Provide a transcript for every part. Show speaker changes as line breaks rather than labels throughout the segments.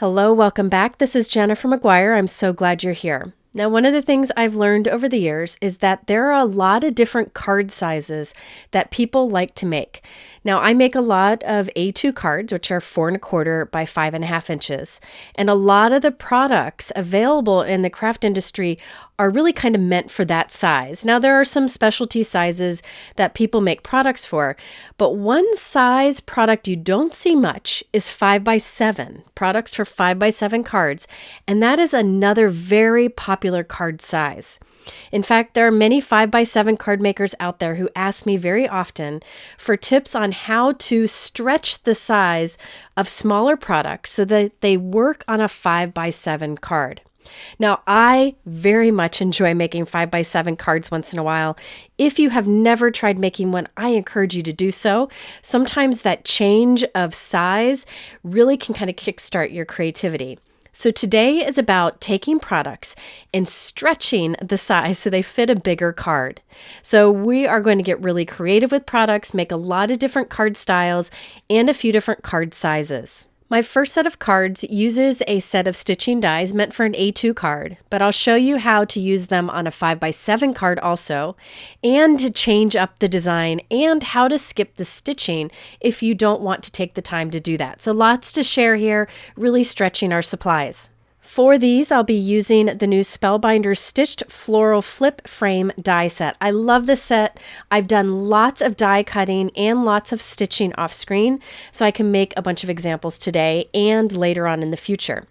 Hello, welcome back. This is Jennifer McGuire. I'm so glad you're here. Now, one of the things I've learned over the years is that there are a lot of different card sizes that people like to make. Now, I make a lot of A2 cards, which are 4¼ by 5½ inches. And a lot of the products available in the craft industry are really kind of meant for that size. Now, there are some specialty sizes that people make products for, but one size product you don't see much is 5x7, products for 5x7 cards, and that is another very popular card size. In fact, there are many 5x7 card makers out there who ask me very often for tips on how to stretch the size of smaller products so that they work on a 5x7 card. Now, I very much enjoy making 5x7 cards once in a while. If you have never tried making one, I encourage you to do so. Sometimes that change of size really can kind of kickstart your creativity. So today is about taking products and stretching the size so they fit a bigger card. So we are going to get really creative with products, make a lot of different card styles and a few different card sizes. My first set of cards uses a set of stitching dies meant for an A2 card, but I'll show you how to use them on a 5x7 card also, and to change up the design and how to skip the stitching if you don't want to take the time to do that. So lots to share here, really stretching our supplies. For these, I'll be using the new Spellbinders Stitched Floral Flip Frame die set. I love this set. I've done lots of die cutting and lots of stitching off screen, so I can make a bunch of examples today and later on in the future.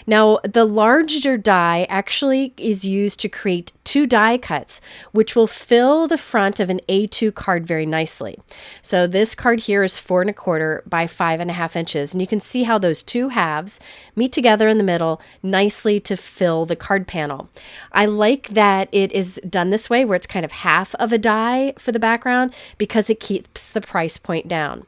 Now, the larger die actually is used to create 2 die cuts, which will fill the front of an A2 card very nicely. So this card here is 4¼ by 5½ inches, and you can see how those 2 halves meet together in the middle nicely to fill the card panel. I like that it is done this way where it's kind of half of a die for the background because it keeps the price point down.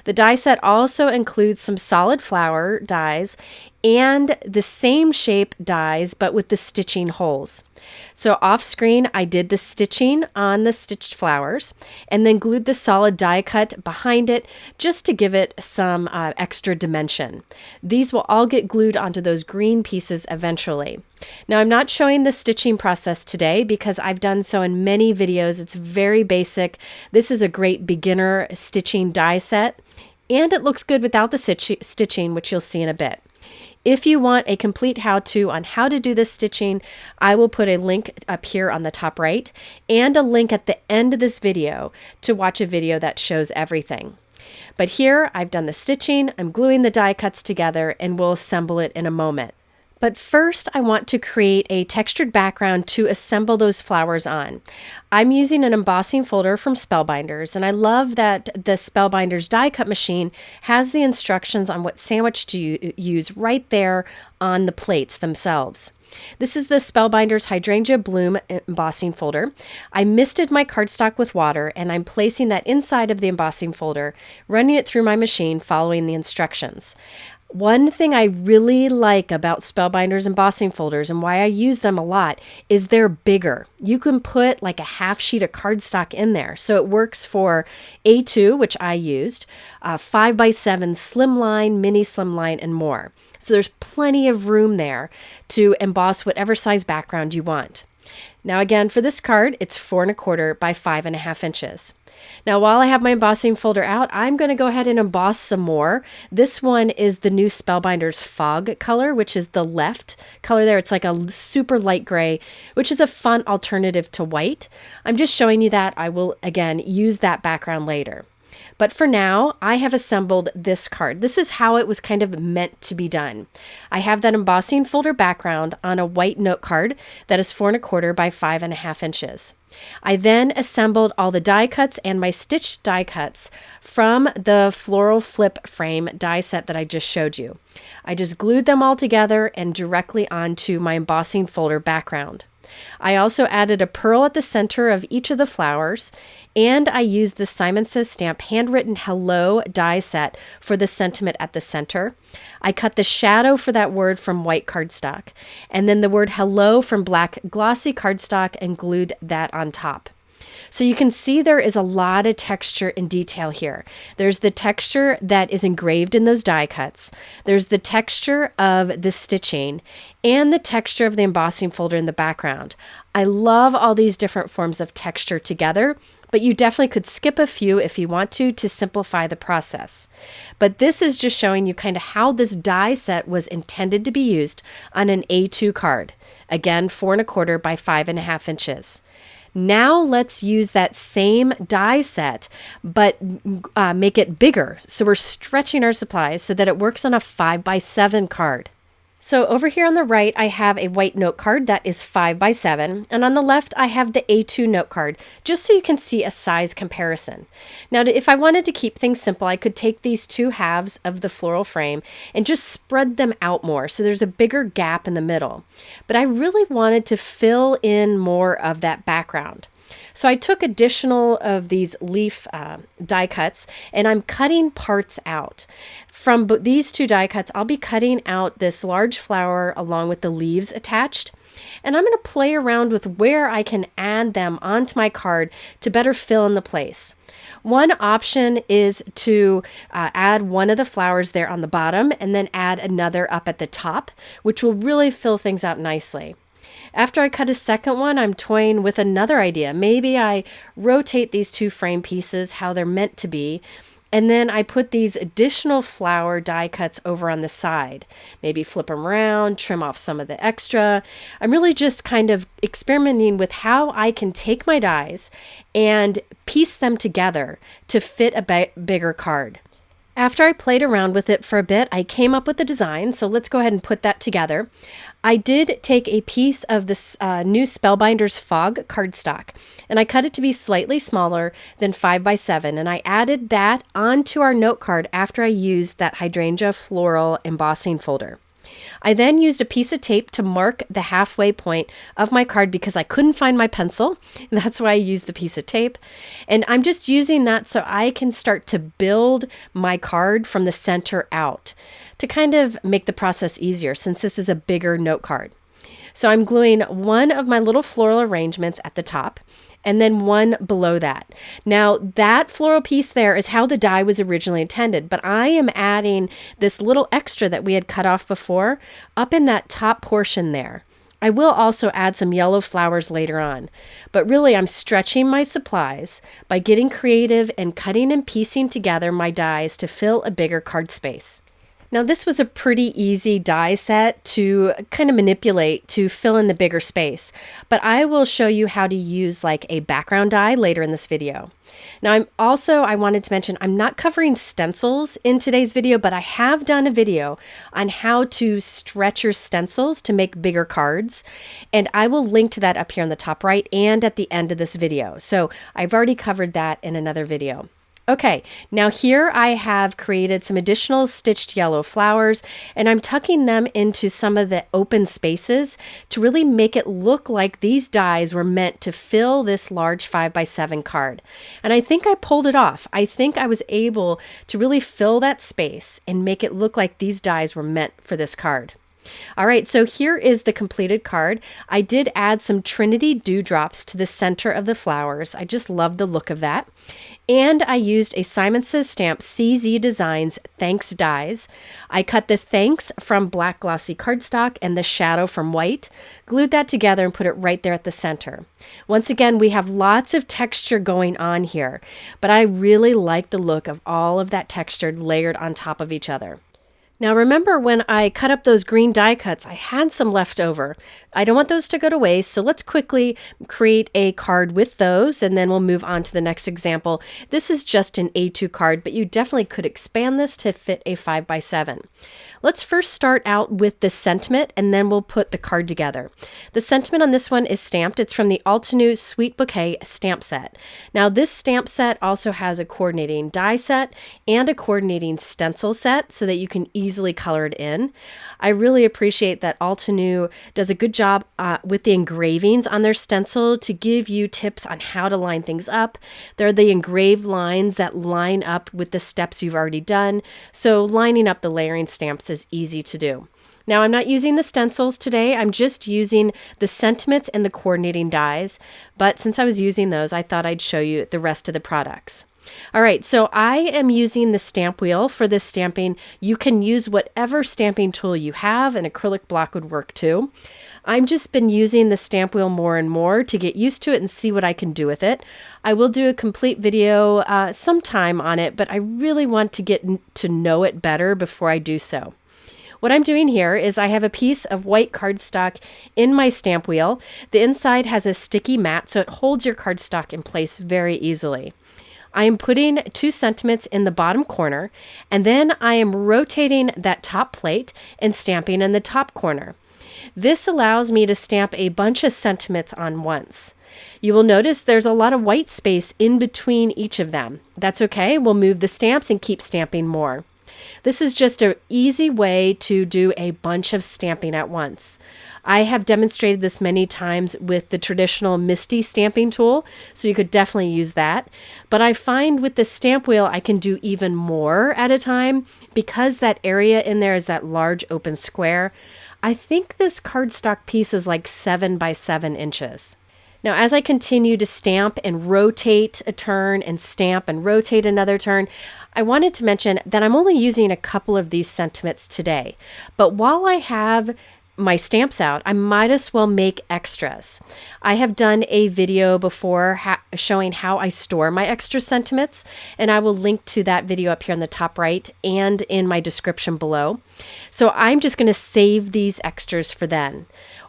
The die set also includes some solid flower dies and the same shape dies but with the stitching holes. So off screen I did the stitching on the stitched flowers and then glued the solid die cut behind it just to give it some extra dimension. These will all get glued onto those green pieces eventually. Now I'm not showing the stitching process today because I've done so in many videos. It's very basic. This is a great beginner stitching die set and it looks good without the stitching, which you'll see in a bit. If you want a complete how-to on how to do this stitching, I will put a link up here on the top right and a link at the end of this video to watch a video that shows everything. But here I've done the stitching, I'm gluing the die cuts together, and we'll assemble it in a moment. But first, I want to create a textured background to assemble those flowers on. I'm using an embossing folder from Spellbinders, and I love that the Spellbinders die cut machine has the instructions on what sandwich to use right there on the plates themselves. This is the Spellbinders Hydrangea Bloom embossing folder. I misted my cardstock with water, and I'm placing that inside of the embossing folder, running it through my machine, following the instructions. One thing I really like about Spellbinders embossing folders and why I use them a lot is they're bigger. You can put like a half sheet of cardstock in there. So it works for A2, which I used, 5x7 slimline, mini slimline, and more. So there's plenty of room there to emboss whatever size background you want. Now again, for this card, it's 4¼ by 5½ inches. Now, while I have my embossing folder out, I'm going to go ahead and emboss some more. This one is the new Spellbinders Fog color, which is the left color there. It's like a super light gray, which is a fun alternative to white. I'm just showing you that. I will, again, use that background later. But for now, I have assembled this card. This is how it was kind of meant to be done. I have that embossing folder background on a white note card that is 4¼ by 5½ inches. I then assembled all the die cuts and my stitched die cuts from the Floral Flip Frame die set that I just showed you. I just glued them all together and directly onto my embossing folder background. I also added a pearl at the center of each of the flowers, and I used the Simon Says Stamp Handwritten Hello die set for the sentiment at the center. I cut the shadow for that word from white cardstock, and then the word hello from black glossy cardstock and glued that on top. So you can see there is a lot of texture and detail here. There's the texture that is engraved in those die cuts. There's the texture of the stitching and the texture of the embossing folder in the background. I love all these different forms of texture together, but you definitely could skip a few if you want to simplify the process. But this is just showing you kind of how this die set was intended to be used on an A2 card. Again, 4 1/4 by 5.5 inches. Now let's use that same die set, but make it bigger. So we're stretching our supplies so that it works on a 5 by 7 card. So over here on the right, I have a white note card that is 5 by 7. And on the left, I have the A2 note card, just so you can see a size comparison. Now, if I wanted to keep things simple, I could take these two halves of the floral frame and just spread them out more, so there's a bigger gap in the middle. But I really wanted to fill in more of that background. So I took additional of these leaf die cuts, and I'm cutting parts out. From these two die cuts, I'll be cutting out this large flower along with the leaves attached. And I'm going to play around with where I can add them onto my card to better fill in the place. One option is to add one of the flowers there on the bottom and then add another up at the top, which will really fill things out nicely. After I cut a second one, I'm toying with another idea. Maybe I rotate these two frame pieces how they're meant to be, and then I put these additional flower die cuts over on the side. Maybe flip them around, trim off some of the extra. I'm really just kind of experimenting with how I can take my dies and piece them together to fit a bigger card. After I played around with it for a bit, I came up with a design, so let's go ahead and put that together. I did take a piece of this new Spellbinders Fog cardstock, and I cut it to be slightly smaller than 5 by 7, and I added that onto our note card after I used that Hydrangea Floral embossing folder. I then used a piece of tape to mark the halfway point of my card because I couldn't find my pencil. That's why I used the piece of tape. And I'm just using that so I can start to build my card from the center out to kind of make the process easier since this is a bigger note card. So I'm gluing one of my little floral arrangements at the top and then one below that. Now that floral piece there is how the die was originally intended, but I am adding this little extra that we had cut off before up in that top portion there. I will also add some yellow flowers later on, but really I'm stretching my supplies by getting creative and cutting and piecing together my dies to fill a bigger card space. Now this was a pretty easy die set to kind of manipulate to fill in the bigger space, but I will show you how to use like a background die later in this video. Now I wanted to mention I'm not covering stencils in today's video, but I have done a video on how to stretch your stencils to make bigger cards, and I will link to that up here on the top right and at the end of this video. So I've already covered that in another video. Okay, now here I have created some additional stitched yellow flowers, and I'm tucking them into some of the open spaces to really make it look like these dies were meant to fill this large 5 by 7 card. And I think I pulled it off. I think I was able to really fill that space and make it look like these dies were meant for this card. All right, so here is the completed card. I did add some Trinity dewdrops to the center of the flowers. I just love the look of that. And I used a Simon Says stamp CZ Designs Thanks Dies. I cut the thanks from black glossy cardstock and the shadow from white, glued that together and put it right there at the center. Once again, we have lots of texture going on here, but I really like the look of all of that texture layered on top of each other. Now remember when I cut up those green die cuts, I had some left over. I don't want those to go to waste, so let's quickly create a card with those and then we'll move on to the next example. This is just an A2 card, but you definitely could expand this to fit a 5 by 7. Let's first start out with the sentiment and then we'll put the card together. The sentiment on this one is stamped. It's from the Altenew Sweet Bouquet stamp set. Now this stamp set also has a coordinating die set and a coordinating stencil set so that you can easily color it in. I really appreciate that Altenew does a good job with the engravings on their stencil to give you tips on how to line things up. They're the engraved lines that line up with the steps you've already done. So lining up the layering stamps is easy to do. Now, I'm not using the stencils today. I'm just using the sentiments and the coordinating dies. But since I was using those, I thought I'd show you the rest of the products. All right, so I am using the stamp wheel for this stamping. You can use whatever stamping tool you have. An acrylic block would work too. I've just been using the stamp wheel more and more to get used to it and see what I can do with it. I will do a complete video sometime on it, but I really want to get to know it better before I do so. What I'm doing here is I have a piece of white cardstock in my stamp wheel. The inside has a sticky mat, so it holds your cardstock in place very easily. I am putting 2 sentiments in the bottom corner, and then I am rotating that top plate and stamping in the top corner. This allows me to stamp a bunch of sentiments on once. You will notice there's a lot of white space in between each of them. That's okay. We'll move the stamps and keep stamping more. This is just an easy way to do a bunch of stamping at once. I have demonstrated this many times with the traditional MISTI stamping tool, so you could definitely use that. But I find with the stamp wheel, I can do even more at a time because that area in there is that large open square. I think this cardstock piece is like 7 by 7 inches. Now, as I continue to stamp and rotate a turn and stamp and rotate another turn, I wanted to mention that I'm only using a couple of these sentiments today. But while I have my stamps out, I might as well make extras. I have done a video before showing how I store my extra sentiments, and I will link to that video up here in the top right and in my description below. So I'm just going to save these extras for then.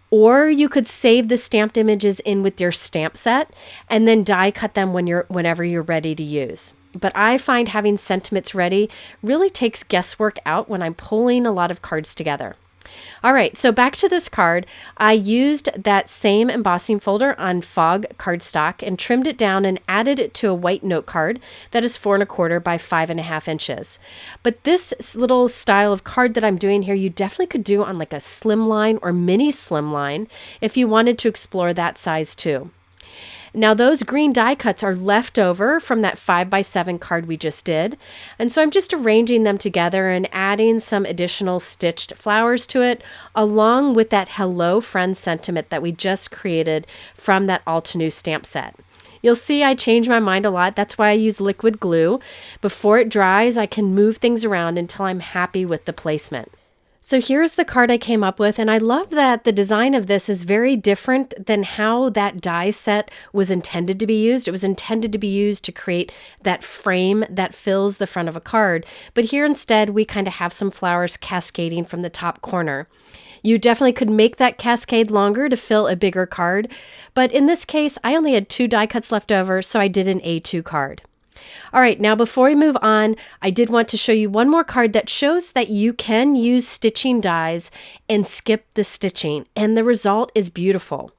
Or you could save the stamped images in with your stamp set and then die cut them whenever you're ready to use. But I find having sentiments ready really takes guesswork out when I'm pulling a lot of cards together. All right, so back to this card. I used that same embossing folder on Fog cardstock and trimmed it down and added it to a white note card that is 4 1/4 by 5.5 inches. But this little style of card that I'm doing here, you definitely could do on like a slimline or mini slimline if you wanted to explore that size too. Now those green die cuts are left over from that 5 by 7 card we just did. And so I'm just arranging them together and adding some additional stitched flowers to it, along with that Hello Friend sentiment that we just created from that Altenew stamp set. You'll see I change my mind a lot. That's why I use liquid glue. Before it dries, I can move things around until I'm happy with the placement. So here's the card I came up with, and I love that the design of this is very different than how that die set was intended to be used. It was intended to be used to create that frame that fills the front of a card, but here instead we kind of have some flowers cascading from the top corner. You definitely could make that cascade longer to fill a bigger card, but in this case I only had 2 die cuts left over, so I did an A2 card. All right, now before we move on, I did want to show you one more card that shows that you can use stitching dies and skip the stitching, and the result is beautiful.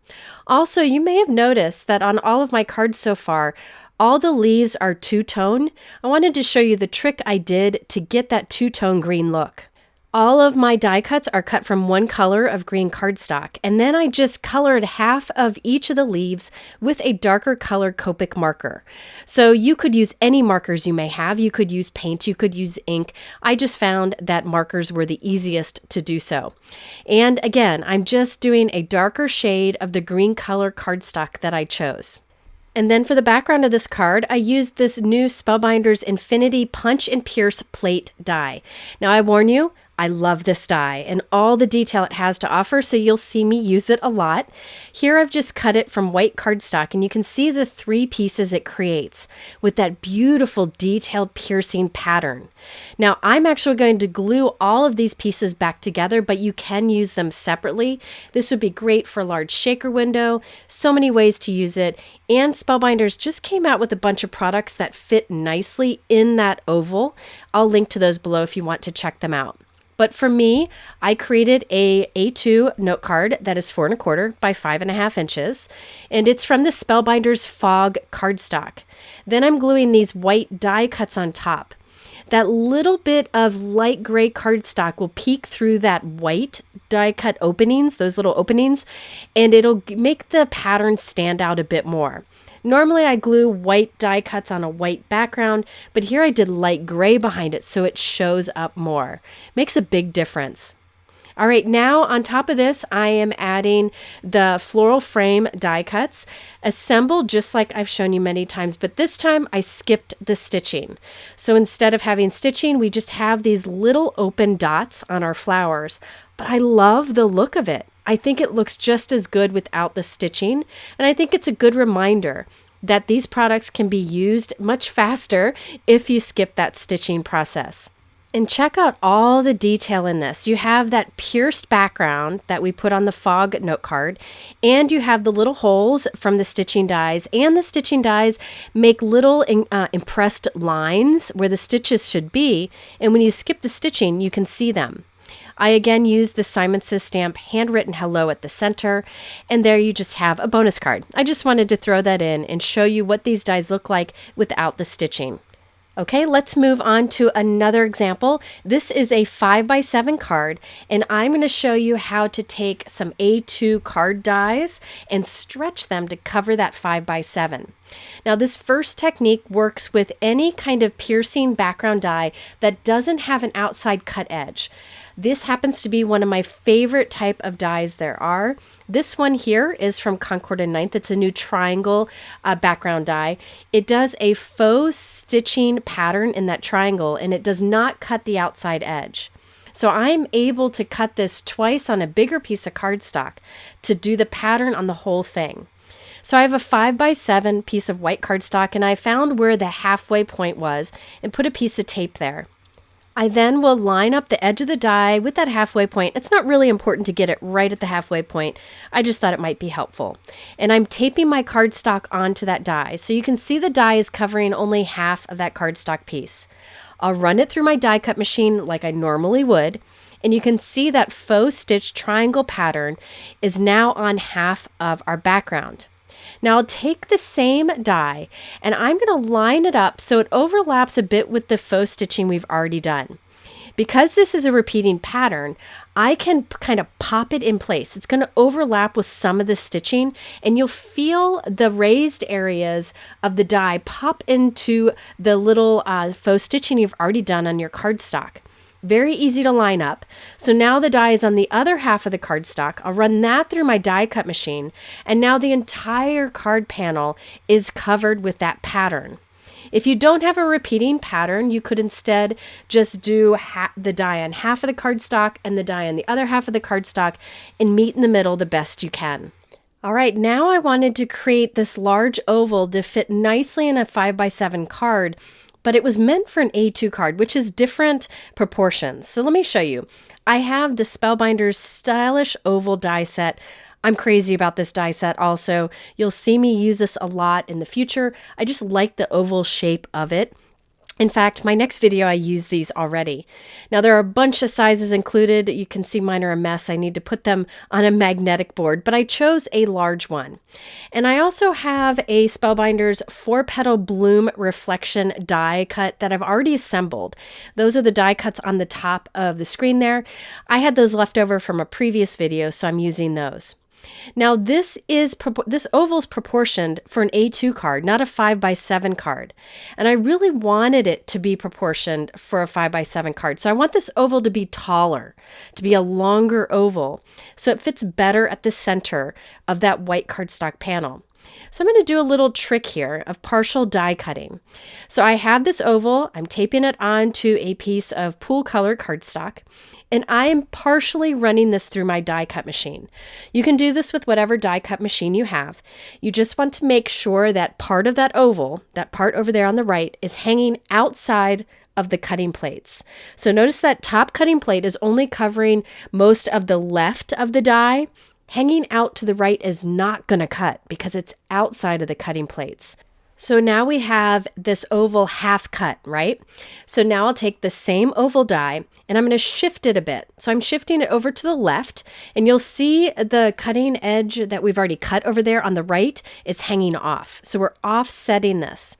Also, you may have noticed that on all of my cards so far, all the leaves are two-tone. I wanted to show you the trick I did to get that two-tone green look. All of my die cuts are cut from one color of green cardstock, and then I just colored half of each of the leaves with a darker color Copic marker. So you could use any markers you may have. You could use paint, you could use ink. I just found that markers were the easiest to do so. And again, I'm just doing a darker shade of the green color cardstock that I chose. And then for the background of this card, I used this new Spellbinders Infinity Punch and Pierce Plate die. Now I warn you, I love this die and all the detail it has to offer, so you'll see me use it a lot. Here I've just cut it from white cardstock, and you can see the 3 pieces it creates with that beautiful detailed piercing pattern. Now I'm actually going to glue all of these pieces back together, but you can use them separately. This would be great for a large shaker window, so many ways to use it, and Spellbinders just came out with a bunch of products that fit nicely in that oval. I'll link to those below if you want to check them out. But for me, I created a A2 note card that is 4 1/4 by 5.5 inches, and it's from the Spellbinders Fog cardstock. Then I'm gluing these white die cuts on top. that little bit of light gray cardstock will peek through that white die cut openings, those little openings, and it'll make the pattern stand out a bit more. Normally I glue white die cuts on a white background, but here I did light gray behind it so it shows up more. Makes a big difference. All right, now on top of this, I am adding the floral frame die cuts, assembled just like I've shown you many times, but this time I skipped the stitching. So instead of having stitching, we just have these little open dots on our flowers, but I love the look of it. I think it looks just as good without the stitching, and I think it's a good reminder that these products can be used much faster if you skip that stitching process. And check out all the detail in this. You have that pierced background that we put on the fog note card, and you have the little holes from the stitching dies, and the stitching dies make little impressed lines where the stitches should be, and when you skip the stitching, you can see them. I again used the Simon Says stamp Handwritten Hello at the center, and there you just have a bonus card. I just wanted to throw that in and show you what these dies look like without the stitching. Okay, let's move on to another example. This is a 5x7 card, and I'm going to show you how to take some A2 card dies and stretch them to cover that 5x7. Now, this first technique works with any kind of piercing background die that doesn't have an outside cut edge. This happens to be one of my favorite type of dies there are. This one here is from Concord and 9th. It's a new triangle background die. It does a faux stitching pattern in that triangle, and it does not cut the outside edge. So I'm able to cut this twice on a bigger piece of cardstock to do the pattern on the whole thing. So I have a 5x7 piece of white cardstock, and I found where the halfway point was and put a piece of tape there. I then will line up the edge of the die with that halfway point. It's not really important to get it right at the halfway point. I just thought it might be helpful. And I'm taping my cardstock onto that die. So you can see the die is covering only half of that cardstock piece. I'll run it through my die cut machine like I normally would. And you can see that faux stitch triangle pattern is now on half of our background. Now I'll take the same die and I'm going to line it up so it overlaps a bit with the faux stitching we've already done. Because this is a repeating pattern, I can kind of pop it in place. It's going to overlap with some of the stitching, and you'll feel the raised areas of the die pop into the little faux stitching you've already done on your cardstock. Very easy to line up. So now the die is on the other half of the cardstock. I'll run that through my die cut machine, and now the entire card panel is covered with that pattern. If you don't have a repeating pattern, you could instead just do the die on half of the cardstock and the die on the other half of the cardstock and meet in the middle the best you can. All right, now I wanted to create this large oval to fit nicely in a 5x7 card, but it was meant for an A2 card, which is different proportions. So let me show you. I have the Spellbinders Stylish Oval die set. I'm crazy about this die set also. You'll see me use this a lot in the future. I just like the oval shape of it. In fact, my next video, I use these already. Now, there are a bunch of sizes included. You can see mine are a mess. I need to put them on a magnetic board, but I chose a large one. And I also have a Spellbinders 4-petal bloom reflection die cut that I've already assembled. Those are the die cuts on the top of the screen there. I had those left over from a previous video, so I'm using those. Now this oval is proportioned for an A2 card, not a 5x7 card. And I really wanted it to be proportioned for a 5x7 card. So I want this oval to be taller, to be a longer oval, so it fits better at the center of that white cardstock panel. So I'm going to do a little trick here of partial die cutting. So I have this oval, I'm taping it onto a piece of pool color cardstock, and I am partially running this through my die cut machine. You can do this with whatever die cut machine you have. You just want to make sure that part of that oval, that part over there on the right, is hanging outside of the cutting plates. So notice that top cutting plate is only covering most of the left of the die. Hanging out to the right is not going to cut because it's outside of the cutting plates. So now we have this oval half cut, right? So now I'll take the same oval die and I'm going to shift it a bit. So I'm shifting it over to the left, and you'll see the cutting edge that we've already cut over there on the right is hanging off. So we're offsetting this.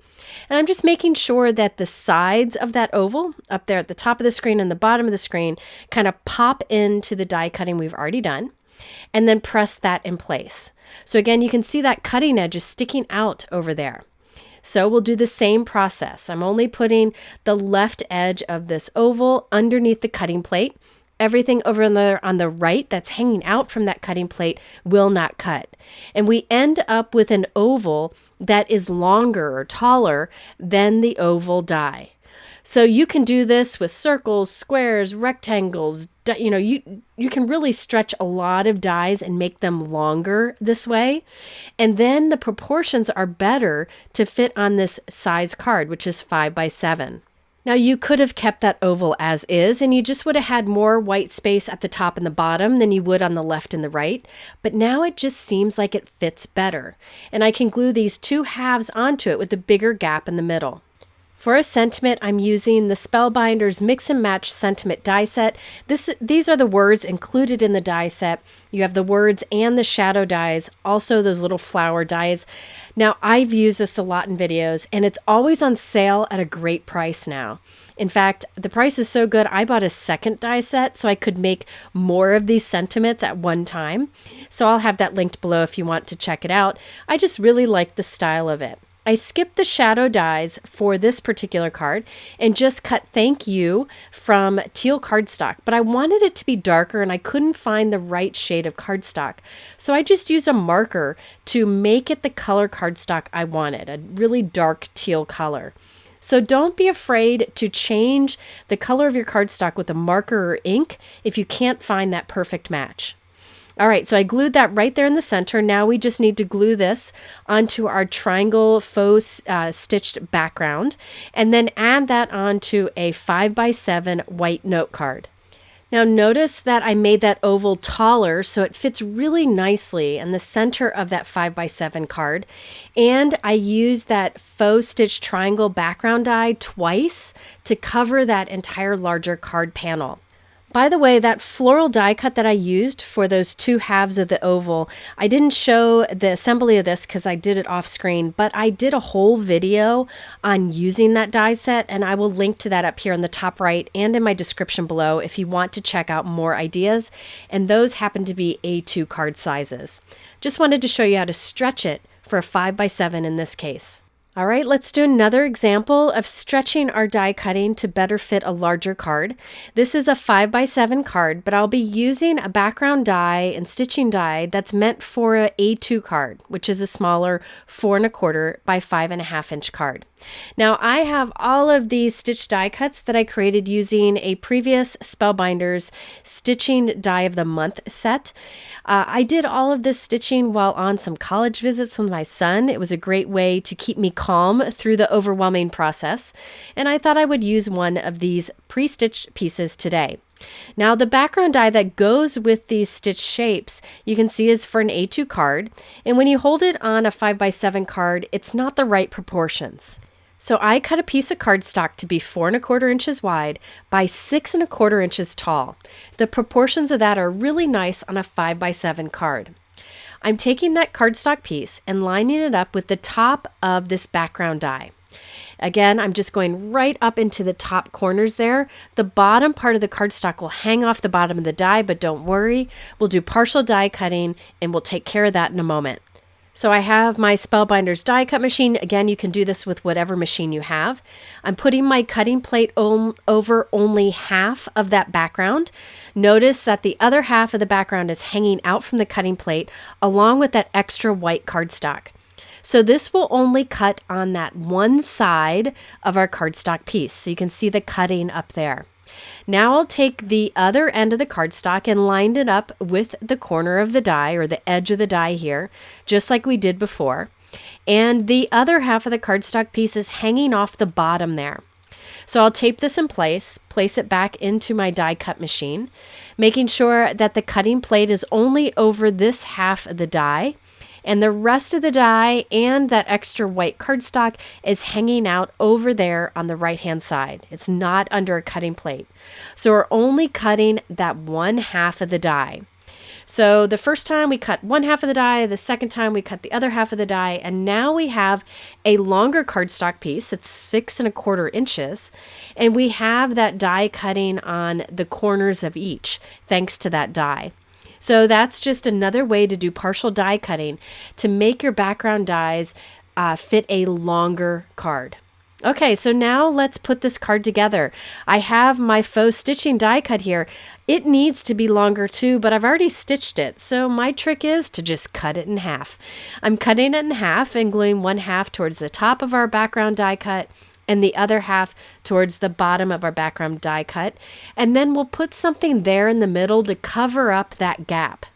And I'm just making sure that the sides of that oval up there at the top of the screen and the bottom of the screen kind of pop into the die cutting we've already done, and then press that in place. So again, you can see that cutting edge is sticking out over there. So we'll do the same process. I'm only putting the left edge of this oval underneath the cutting plate. Everything over on the right that's hanging out from that cutting plate will not cut. And we end up with an oval that is longer or taller than the oval die. So you can do this with circles, squares, rectangles. You can really stretch a lot of dies and make them longer this way. And then the proportions are better to fit on this size card, which is 5 by 7. Now you could have kept that oval as is, and you just would have had more white space at the top and the bottom than you would on the left and the right, but now it just seems like it fits better. And I can glue these two halves onto it with a bigger gap in the middle. For a sentiment, I'm using the Spellbinders Mix and Match Sentiment die set. These are the words included in the die set. You have the words and the shadow dies, also those little flower dies. Now, I've used this a lot in videos, and it's always on sale at a great price now. In fact, the price is so good, I bought a second die set so I could make more of these sentiments at one time. So I'll have that linked below if you want to check it out. I just really like the style of it. I skipped the shadow dies for this particular card and just cut Thank You from teal cardstock, but I wanted it to be darker and I couldn't find the right shade of cardstock. So I just used a marker to make it the color cardstock I wanted, a really dark teal color. So don't be afraid to change the color of your cardstock with a marker or ink if you can't find that perfect match. All right, so I glued that right there in the center. Now we just need to glue this onto our triangle faux stitched background and then add that onto a 5 by 7 white note card. Now notice that I made that oval taller so it fits really nicely in the center of that 5 by 7 card. And I used that faux stitch triangle background die twice to cover that entire larger card panel. By the way, that floral die cut that I used for those two halves of the oval, I didn't show the assembly of this because I did it off screen, but I did a whole video on using that die set, and I will link to that up here in the top right and in my description below if you want to check out more ideas, and those happen to be A2 card sizes. Just wanted to show you how to stretch it for a 5 by 7 in this case. All right, let's do another example of stretching our die cutting to better fit a larger card. This is a 5 by 7 card, but I'll be using a background die and stitching die that's meant for an A2 card, which is a smaller 4 1/4 by 5.5 inch card. Now I have all of these stitch die cuts that I created using a previous Spellbinders Stitching Die of the Month set. I did all of this stitching while on some college visits with my son. It was a great way to keep me calm through the overwhelming process, and I thought I would use one of these pre-stitched pieces today. Now the background die that goes with these stitch shapes you can see is for an A2 card, and when you hold it on a 5 by 7 card, it's not the right proportions. So I cut a piece of cardstock to be 4 1/4 inches wide by 6 1/4 inches tall. The proportions of that are really nice on a 5 by 7 card. I'm taking that cardstock piece and lining it up with the top of this background die. Again, I'm just going right up into the top corners there. The bottom part of the cardstock will hang off the bottom of the die, but don't worry. We'll do partial die cutting and we'll take care of that in a moment. So I have my Spellbinders die cut machine. Again, you can do this with whatever machine you have. I'm putting my cutting plate over only half of that background. Notice that the other half of the background is hanging out from the cutting plate along with that extra white cardstock. So this will only cut on that one side of our cardstock piece. So you can see the cutting up there. Now I'll take the other end of the cardstock and line it up with the corner of the die or the edge of the die here, just like we did before. And the other half of the cardstock piece is hanging off the bottom there. So I'll tape this in place it back into my die cut machine, making sure that the cutting plate is only over this half of the die, and the rest of the die and that extra white cardstock is hanging out over there on the right-hand side. It's not under a cutting plate. So we're only cutting that one half of the die. So the first time we cut one half of the die, the second time we cut the other half of the die, and now we have a longer cardstock piece. It's 6¼ inches, and we have that die cutting on the corners of each, thanks to that die. So that's just another way to do partial die cutting to make your background dies fit a longer card. Okay, so now let's put this card together. I have my faux stitching die cut here. It needs to be longer too, but I've already stitched it. So my trick is to just cut it in half. I'm cutting it in half and gluing one half towards the top of our background die cut and the other half towards the bottom of our background die cut. And then we'll put something there in the middle to cover up that gap.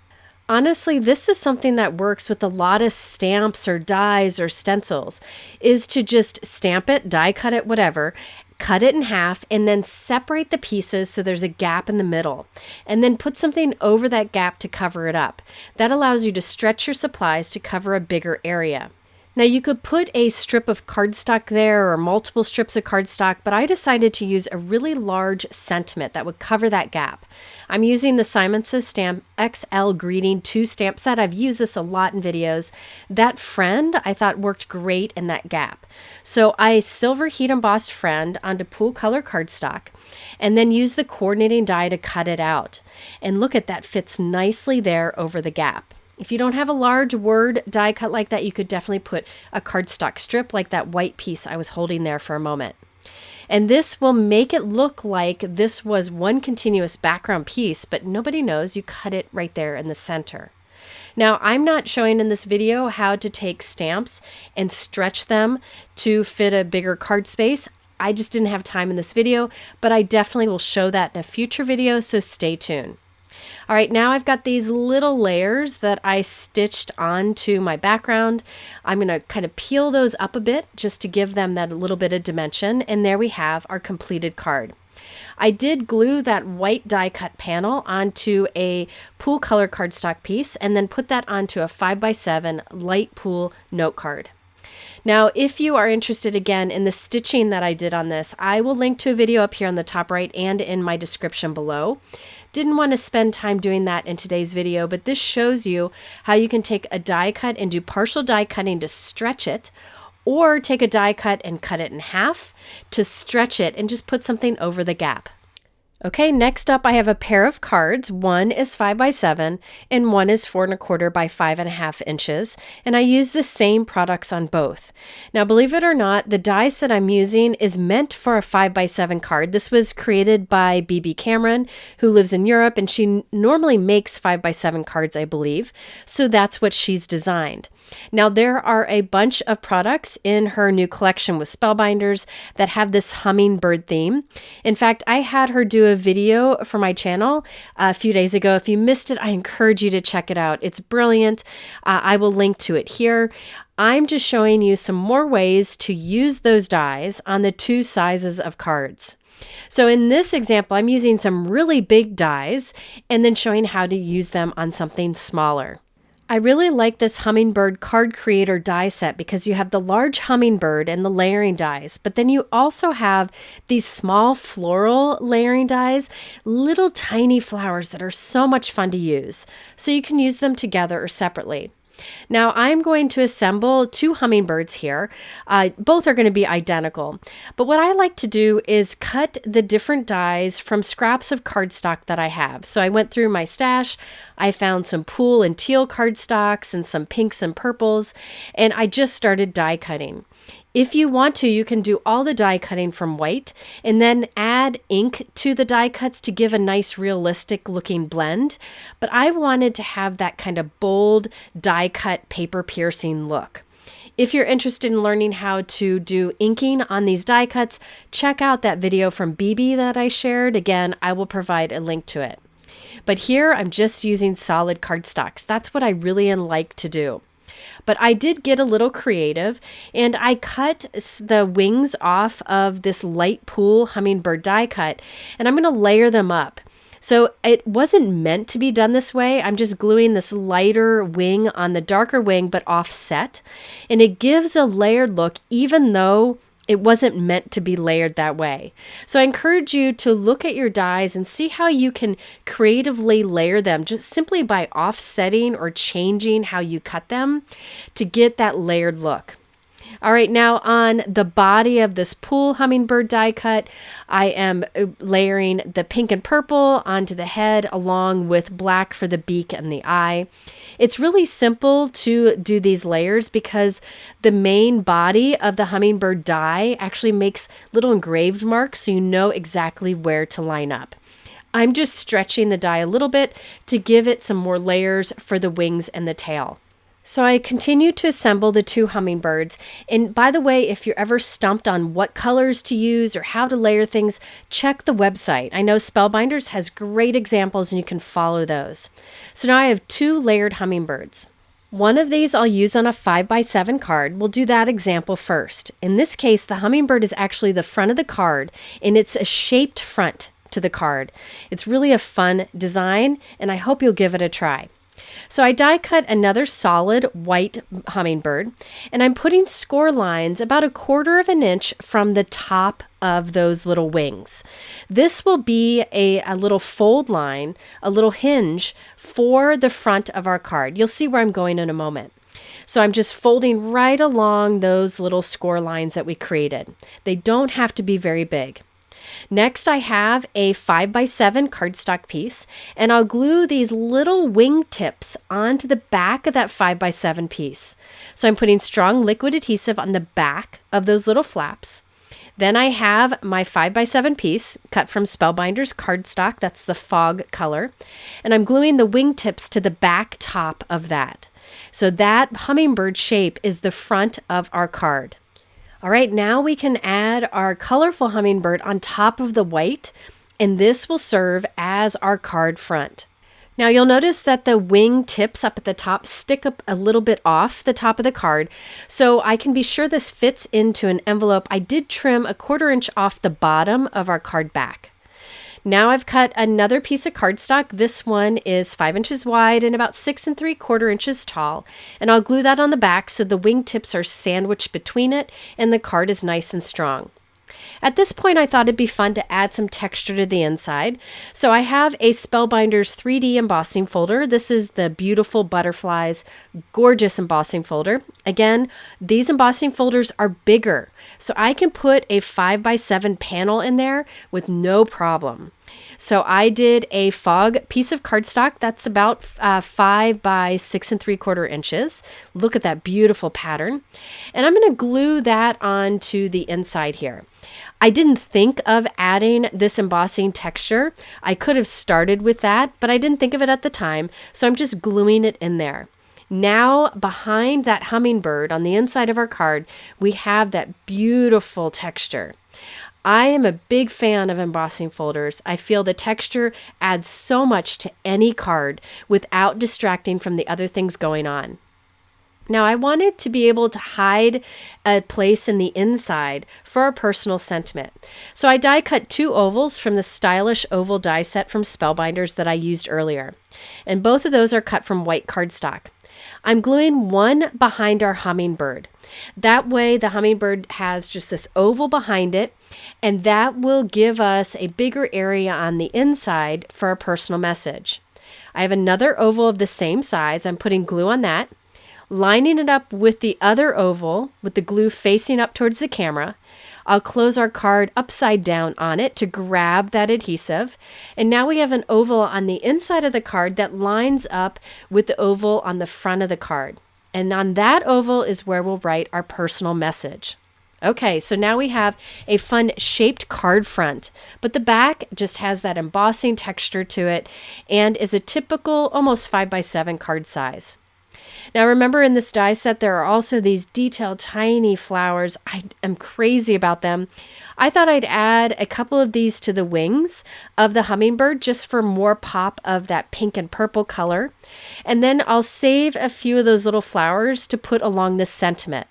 Honestly, this is something that works with a lot of stamps or dies or stencils, is to just stamp it, die cut it, whatever, cut it in half, and then separate the pieces so there's a gap in the middle, and then put something over that gap to cover it up. That allows you to stretch your supplies to cover a bigger area. Now you could put a strip of cardstock there or multiple strips of cardstock, but I decided to use a really large sentiment that would cover that gap. I'm using the Simon Says Stamp XL Greeting 2 stamp set. I've used this a lot in videos. That friend I thought worked great in that gap. So I silver heat embossed friend onto pool color cardstock and then use the coordinating die to cut it out. And look at that, fits nicely there over the gap. If you don't have a large word die cut like that, you could definitely put a cardstock strip like that white piece I was holding there for a moment. And this will make it look like this was one continuous background piece, but nobody knows you cut it right there in the center. Now, I'm not showing in this video how to take stamps and stretch them to fit a bigger card space. I just didn't have time in this video, but I definitely will show that in a future video, so stay tuned. All right, now I've got these little layers that I stitched onto my background. I'm going to kind of peel those up a bit just to give them that little bit of dimension. And there we have our completed card. I did glue that white die cut panel onto a pool color cardstock piece and then put that onto a 5x7 light pool note card. Now, if you are interested again in the stitching that I did on this, I will link to a video up here on the top right and in my description below. Didn't want to spend time doing that in today's video, but this shows you how you can take a die cut and do partial die cutting to stretch it, or take a die cut and cut it in half to stretch it and just put something over the gap. Okay, next up I have a pair of cards. One is 5x7 and one is 4¼ by 5½ inches. And I use the same products on both. Now, believe it or not, the die set I'm using is meant for a 5x7 card. This was created by BB Cameron, who lives in Europe, and she normally makes 5x7 cards, I believe. So that's what she's designed. Now, there are a bunch of products in her new collection with Spellbinders that have this hummingbird theme. In fact, I had her do a video for my channel a few days ago. If you missed it, I encourage you to check it out. It's brilliant. I will link to it here. I'm just showing you some more ways to use those dies on the two sizes of cards. So in this example, I'm using some really big dies and then showing how to use them on something smaller. I really like this Hummingbird Card Creator die set because you have the large hummingbird and the layering dies, but then you also have these small floral layering dies, little tiny flowers that are so much fun to use. So you can use them together or separately. Now I'm going to assemble two hummingbirds here. Both are going to be identical. But what I like to do is cut the different dies from scraps of cardstock that I have. So I went through my stash. I found some pool and teal cardstocks and some pinks and purples, and I just started die cutting. If you want to, you can do all the die cutting from white and then add ink to the die cuts to give a nice realistic looking blend. But I wanted to have that kind of bold die cut paper piercing look. If you're interested in learning how to do inking on these die cuts, check out that video from BB that I shared. Again, I will provide a link to it. But here I'm just using solid cardstocks. That's what I really like to do. But I did get a little creative and I cut the wings off of this light pool hummingbird die cut, and I'm going to layer them up. So it wasn't meant to be done this way. I'm just gluing this lighter wing on the darker wing but offset, and it gives a layered look even though It wasn't meant to be layered that way. So I encourage you to look at your dies and see how you can creatively layer them just simply by offsetting or changing how you cut them to get that layered look. All right, now on the body of this pool hummingbird die cut, I am layering the pink and purple onto the head along with black for the beak and the eye. It's really simple to do these layers because the main body of the hummingbird die actually makes little engraved marks so you know exactly where to line up. I'm just stretching the die a little bit to give it some more layers for the wings and the tail. So I continue to assemble the two hummingbirds. And by the way, if you're ever stumped on what colors to use or how to layer things, check the website. I know Spellbinders has great examples and you can follow those. So now I have two layered hummingbirds. One of these I'll use on a 5x7 card. We'll do that example first. In this case, the hummingbird is actually the front of the card and it's a shaped front to the card. It's really a fun design and I hope you'll give it a try. So I die cut another solid white hummingbird, and I'm putting score lines about 1/4 of an inch from the top of those little wings. This will be a little fold line, a little hinge for the front of our card. You'll see where I'm going in a moment. So I'm just folding right along those little score lines that we created. They don't have to be very big. Next, I have a 5x7 cardstock piece, and I'll glue these little wing tips onto the back of that 5x7 piece. So I'm putting strong liquid adhesive on the back of those little flaps. Then I have my 5x7 piece cut from Spellbinders cardstock, that's the fog color, and I'm gluing the wing tips to the back top of that. So that hummingbird shape is the front of our card. All right, now we can add our colorful hummingbird on top of the white, and this will serve as our card front. Now you'll notice that the wing tips up at the top stick up a little bit off the top of the card, so I can be sure this fits into an envelope. I did trim 1/4 inch off the bottom of our card back. Now I've cut another piece of cardstock. This one is 5 inches wide and about 6 3/4 inches tall. And I'll glue that on the back so the wing tips are sandwiched between it and the card is nice and strong. At this point, I thought it'd be fun to add some texture to the inside. So I have a Spellbinders 3D embossing folder. This is the beautiful butterflies, gorgeous embossing folder. Again, these embossing folders are bigger, so I can put a 5x7 panel in there with no problem. So I did a fog piece of cardstock that's about 5 by 6 3/4 inches. Look at that beautiful pattern. And I'm going to glue that onto the inside here. I didn't think of adding this embossing texture. I could have started with that, but I didn't think of it at the time, so I'm just gluing it in there. Now, behind that hummingbird on the inside of our card, we have that beautiful texture. I am a big fan of embossing folders. I feel the texture adds so much to any card without distracting from the other things going on. Now, I wanted to be able to hide a place in the inside for a personal sentiment. So I die cut 2 ovals from the stylish oval die set from Spellbinders that I used earlier. And both of those are cut from white cardstock. I'm gluing one behind our hummingbird. That way the hummingbird has just this oval behind it, and that will give us a bigger area on the inside for a personal message. I have another oval of the same size. I'm putting glue on that, lining it up with the other oval with the glue facing up towards the camera. I'll close our card upside down on it to grab that adhesive. And now we have an oval on the inside of the card that lines up with the oval on the front of the card. And on that oval is where we'll write our personal message. Okay, so now we have a fun shaped card front, but the back just has that embossing texture to it and is a typical almost 5x7 card size. Now remember, in this die set there are also these detailed tiny flowers. I am crazy about them. I thought I'd add a couple of these to the wings of the hummingbird just for more pop of that pink and purple color. And then I'll save a few of those little flowers to put along the sentiment.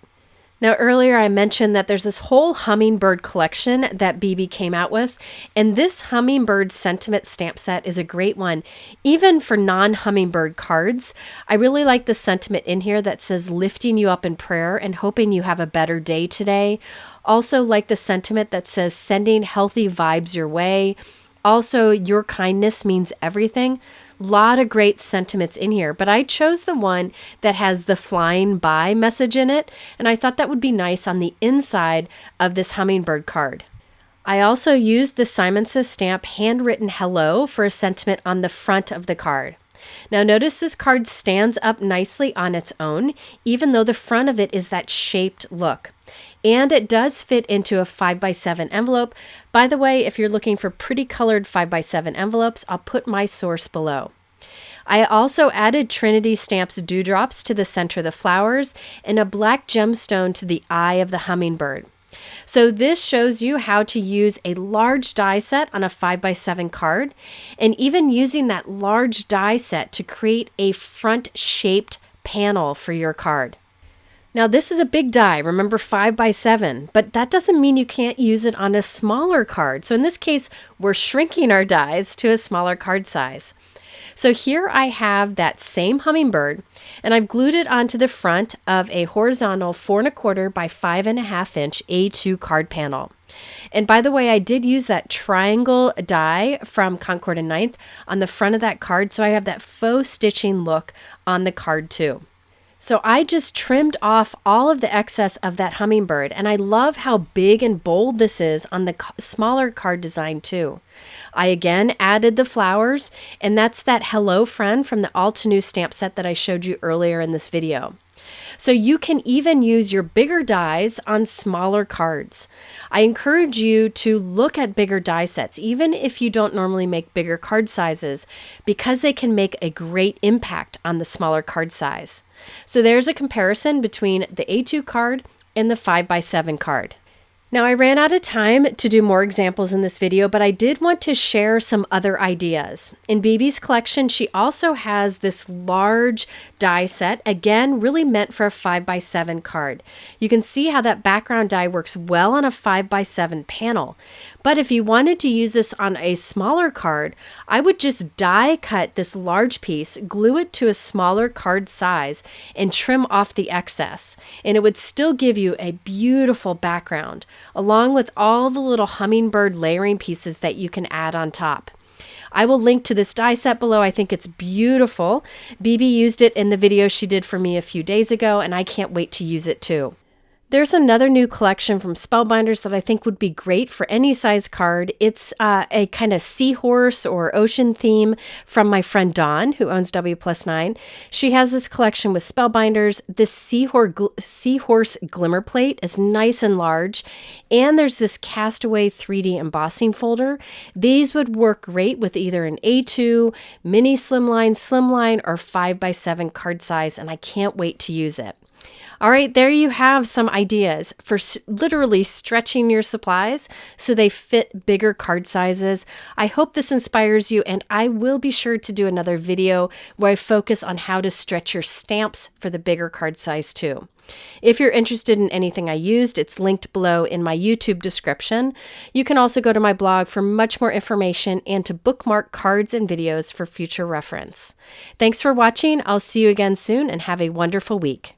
Now, earlier I mentioned that there's this whole Hummingbird collection that BB came out with, and this Hummingbird sentiment stamp set is a great one, even for non-Hummingbird cards. I really like the sentiment in here that says lifting you up in prayer and hoping you have a better day today. Also like the sentiment that says sending healthy vibes your way. Also, your kindness means everything. Lot of great sentiments in here, but I chose the one that has the flying by message in it, and I thought that would be nice on the inside of this Hummingbird card. I also used the Simon Says stamp Handwritten Hello for a sentiment on the front of the card. Now notice this card stands up nicely on its own, even though the front of it is that shaped look. And it does fit into a 5x7 envelope. By the way, if you're looking for pretty colored 5x7 envelopes, I'll put my source below. I also added Trinity Stamps dewdrops to the center of the flowers and a black gemstone to the eye of the hummingbird. So this shows you how to use a large die set on a 5x7 card, and even using that large die set to create a front shaped panel for your card. Now this is a big die, remember 5x7, but that doesn't mean you can't use it on a smaller card. So in this case, we're shrinking our dies to a smaller card size. So here I have that same hummingbird, and I've glued it onto the front of a horizontal 4 1/4 by 5.5 inch A2 card panel. And by the way, I did use that triangle die from Concord and 9th on the front of that card, so I have that faux stitching look on the card too. So I just trimmed off all of the excess of that hummingbird, and I love how big and bold this is on the smaller card design too. I again added the flowers, and that's that Hello Friend from the Altenew stamp set that I showed you earlier in this video. So you can even use your bigger dies on smaller cards. I encourage you to look at bigger die sets, even if you don't normally make bigger card sizes, because they can make a great impact on the smaller card size. So there's a comparison between the A2 card and the 5x7 card. Now I ran out of time to do more examples in this video, but I did want to share some other ideas. In BB's collection, she also has this large die set, again, really meant for a 5x7 card. You can see how that background die works well on a 5x7 panel. But if you wanted to use this on a smaller card, I would just die cut this large piece, glue it to a smaller card size, and trim off the excess. And it would still give you a beautiful background, along with all the little hummingbird layering pieces that you can add on top. I will link to this die set below. I think it's beautiful. BB used it in the video she did for me a few days ago, and I can't wait to use it too. There's another new collection from Spellbinders that I think would be great for any size card. It's a kind of seahorse or ocean theme from my friend Dawn, who owns W+9. She has this collection with Spellbinders. This Seahorse Glimmer plate is nice and large, and there's this Castaway 3D embossing folder. These would work great with either an A2, mini slimline, or 5x7 card size, and I can't wait to use it. All right, there you have some ideas for literally stretching your supplies so they fit bigger card sizes. I hope this inspires you, and I will be sure to do another video where I focus on how to stretch your stamps for the bigger card size too. If you're interested in anything I used, it's linked below in my YouTube description. You can also go to my blog for much more information and to bookmark cards and videos for future reference. Thanks for watching. I'll see you again soon, and have a wonderful week.